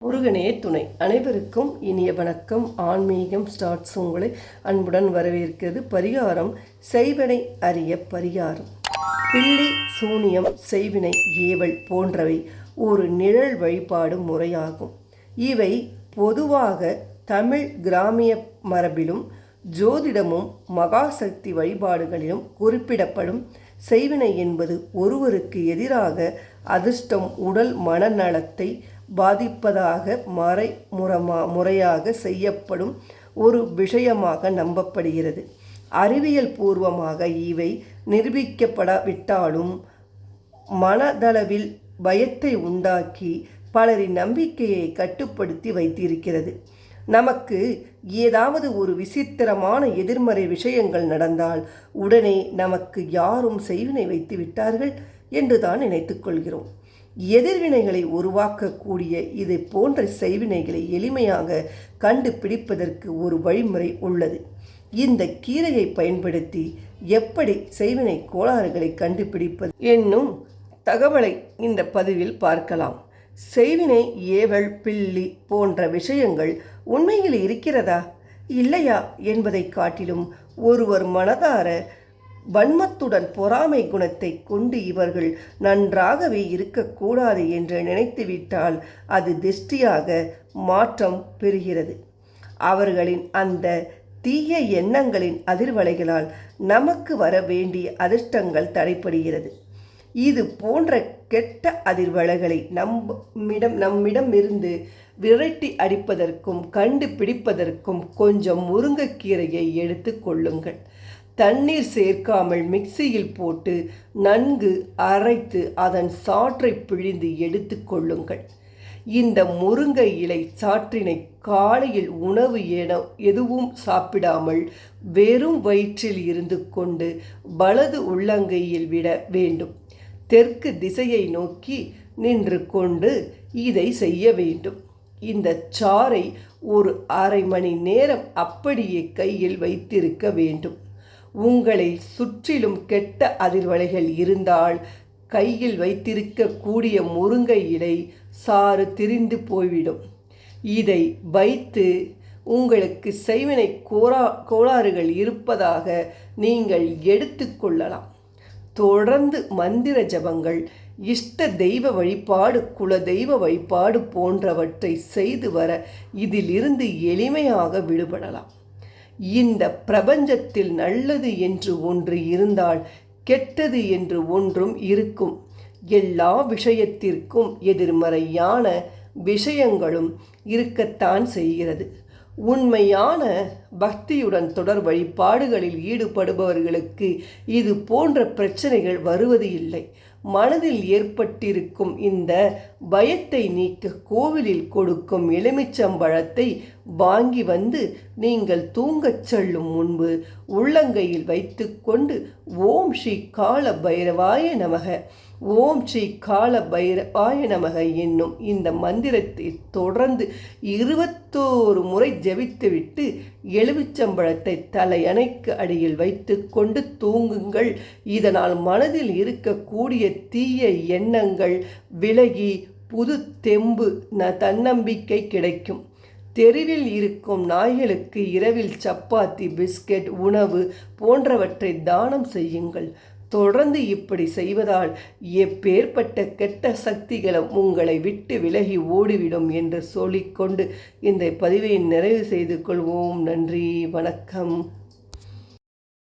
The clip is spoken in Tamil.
முருகனே துணை. அனைவருக்கும் இனிய வணக்கம். ஆன்மீகம் ஸ்டார்ட்ஸ் உங்களை அன்புடன் வரவேற்கிறது. பரிகாரம் செய்வினை அறிய பரிகாரம். பில்லி, சூனியம், செய்வினை, ஏவல் போன்றவை ஒரு நிழல் வழிபாடு முறையாகும். இவை பொதுவாக தமிழ் கிராமிய மரபிலும் ஜோதிடமும் மகாசக்தி வழிபாடுகளிலும் குறிப்பிடப்படும். செய்வினை என்பது ஒருவருக்கு எதிராக அதிர்ஷ்டம், உடல் மனநலத்தை பாதிப்பதாக முறையாக செய்யப்படும் ஒரு விஷயமாக நம்பப்படுகிறது. அறிவியல் பூர்வமாக இவை நிரூபிக்கப்படாவிட்டாலும் மனதளவில் பயத்தை உண்டாக்கி பலரின் நம்பிக்கையை கட்டுப்படுத்தி வைத்திருக்கிறது. நமக்கு ஏதாவது ஒரு விசித்திரமான எதிர்மறை விஷயங்கள் நடந்தால் உடனே நமக்கு யாரும் செய்வினை வைத்து விட்டார்கள் என்று தான் நினைத்து கொள்கிறோம். எதிர்வினைகளை உருவாக்கக்கூடிய இதை போன்ற செய்வினைகளை எளிமையாக கண்டுபிடிப்பதற்கு ஒரு வழிமுறை உள்ளது. இந்த கீரையை பயன்படுத்தி எப்படி செய்வினை கோளாறுகளை கண்டுபிடிப்பது என்னும் தகவலை இந்த பதிவில் பார்க்கலாம். செய்வினை, ஏவல், பில்லி போன்ற விஷயங்கள் உண்மையில் இருக்கிறதா இல்லையா என்பதை காட்டிலும் ஒருவர் மனதார வன்மத்துடன் பொறாமை குணத்தை கொண்டு இவர்கள் நன்றாகவே இருக்கக்கூடாது என்று நினைத்துவிட்டால் அது திருஷ்டியாக மாற்றம் பெறுகிறது. அவர்களின் அந்த தீய எண்ணங்களின் அதிர்வலைகளால் நமக்கு வர வேண்டிய அதிர்ஷ்டங்கள் தடைப்படுகிறது. இது போன்ற கெட்ட அதிர்வலைகளை நம்மிடமிருந்து விரட்டி அடிப்பதற்கும் கண்டுபிடிப்பதற்கும் கொஞ்சம் முருங்கைக்கீரையை எடுத்து கொள்ளுங்கள். தண்ணீர் சேர்க்காமல் மிக்சியில் போட்டு நன்கு அரைத்து அதன் சாற்றை பிழிந்து எடுத்து கொள்ளுங்கள். இந்த முருங்கை இலை சாற்றினை காலையில் உணவு எதுவும் சாப்பிடாமல் வெறும் வயிற்றில் இருந்து கொண்டு வலது உள்ளங்கையில் விட வேண்டும். தெற்கு திசையை நோக்கி நின்று கொண்டு இதை செய்ய வேண்டும். இந்த சாறை ஒரு அரை மணி நேரம் அப்படியே கையில் வைத்திருக்க வேண்டும். உங்களை சுற்றிலும் கெட்ட அதிர்வலைகள் இருந்தால் கையில் வைத்திருக்கக்கூடிய முருங்கை இலை சாறு திரிந்து போய்விடும். இதை வைத்து உங்களுக்கு செய்வினை கோளாறுகள் இருப்பதாக நீங்கள் எடுத்துக்கொள்ளலாம். தொடர்ந்து மந்திர ஜபங்கள், இஷ்ட தெய்வ வழிபாடு, குல தெய்வ வழிபாடு போன்றவற்றை செய்து வர இதிலிருந்து எளிமையாக விடுபடலாம். இந்த பிரபஞ்சத்தில் நல்லது என்று ஒன்று இருந்தால் கெட்டது என்று ஒன்றும் இருக்கும். எல்லா விஷயத்திற்கும் எதிர்மறையான விஷயங்களும் இருக்கத்தான் செய்கிறது. உண்மையான பக்தியுடன் தொடர் வழிபாடுகளில் ஈடுபடுபவர்களுக்கு இது போன்ற பிரச்சனைகள் வருவது இல்லை. மனதில் ஏற்பட்டிருக்கும் இந்த பயத்தை நீக்க கோவிலில் கொடுக்கும் எலுமிச்சம்பழத்தை வாங்கி வந்து நீங்கள் தூங்கச் செல்லும் முன்பு உள்ளங்கையில் வைத்து கொண்டு ஓம் ஸ்ரீ கால பைரவாய நமக, ஓம் ஸ்ரீ கால பைரவாய நமக என்னும் இந்த மந்திரத்தை தொடர்ந்து 21 முறை ஜபித்துவிட்டு எலுமிச்சம்பழத்தை தலையணைக்கு அடியில் வைத்து கொண்டு தூங்குங்கள். இதனால் மனதில் இருக்கக்கூடிய தீய எண்ணங்கள் விலகி புது தெம்பு, தன்னம்பிக்கை கிடைக்கும். தெருவில் இருக்கும் நாய்களுக்கு இரவில் சப்பாத்தி, பிஸ்கட், உணவு போன்றவற்றை தானம் செய்யுங்கள். தொடர்ந்து இப்படி செய்வதால் எப்பேற்பட்ட கெட்ட சக்திகளும் உங்களை விட்டு விலகி ஓடிவிடும் என்று சொல்லிக்கொண்டு இந்த பதிவை நிறைவு செய்து கொள்வோம். நன்றி, வணக்கம்.